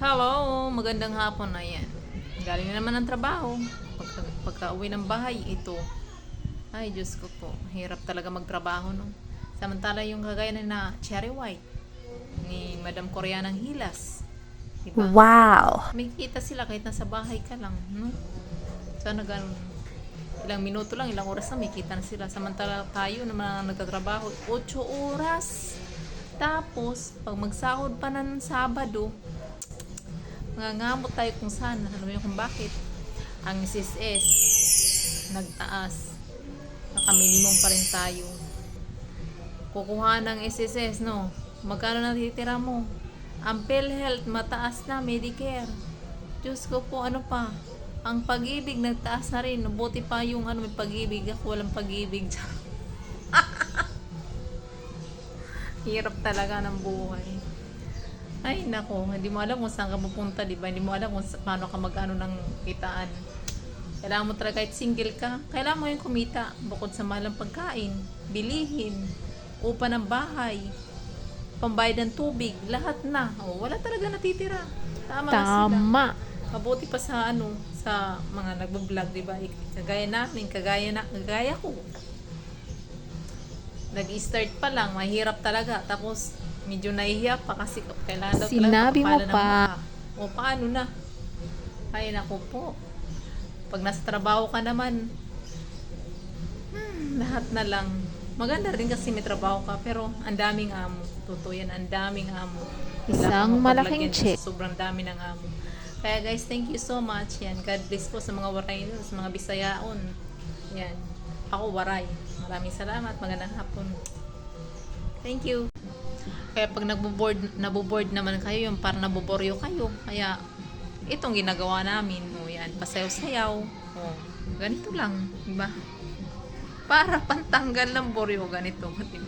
Hello, magandang hapon na yan. Galing na naman ng trabaho. Pagka-uwi ng bahay, ito. Ay, Diyos ko po. Hirap talaga magtrabaho, no? Samantala yung kagaya na Cherry White ni Madam Korea ng Hilas. Diba? Wow! May kita sila kahit nasa bahay ka lang, no? Sana ganun. Ilang minuto lang, ilang oras na may kita na sila. Samantala tayo na mga nagtatrabaho, 8 oras. Tapos, pag magsahod pa ng Sabado, nangangamot tayo kung saan. Alam mo kung bakit? Ang SSS nagtaas. Naka-minimum pa rin tayo. Kukuha ng SSS, no? Magkano natitira mo? Ang PhilHealth, mataas na. Medicare. Diyos ko po, ano pa? Ang pag-ibig, nagtaas na rin. Buti pa yung may pag-ibig. Ako walang pag-ibig. Hirap talaga ng buhay. Ay, nako, hindi mo alam kung saan ka pupunta, di ba? Hindi mo alam kung paano ka mag-ano ng kitaan. Kailangan mo talaga kahit single ka. Kailangan mo yung kumita bukod sa malang pagkain, bilihin, upa ng bahay, pambayad ng tubig, lahat na. O, wala talaga natitira. Tama na sila. Mabuti pa sa sa mga nagbo-vlog, di ba? Kagaya namin, kagaya ko. Nag-start pa lang, mahirap talaga. Tapos, medyo nahihiya pa kasi kailangan daw Sinabi mo pa. O paano na? Ay naku po. Pag nasa trabaho ka naman, lahat na lang. Maganda rin kasi may trabaho ka, pero ang daming amo. Totoo yan, ang daming amo. Isang malaking check. Sobrang dami ng amo. Kaya guys, thank you so much. Yan. God bless po sa mga waray, sa mga Bisayaon. Yan. Ako waray. Maraming salamat. Magandang hapon. Thank you. Kaya pag naboboard naman kayo, yung parang naboboryo kayo. Kaya, itong ginagawa namin. O yan, pasayaw-sayaw. O, ganito lang. Diba? Para pantanggal ng boryo, ganito. Diba?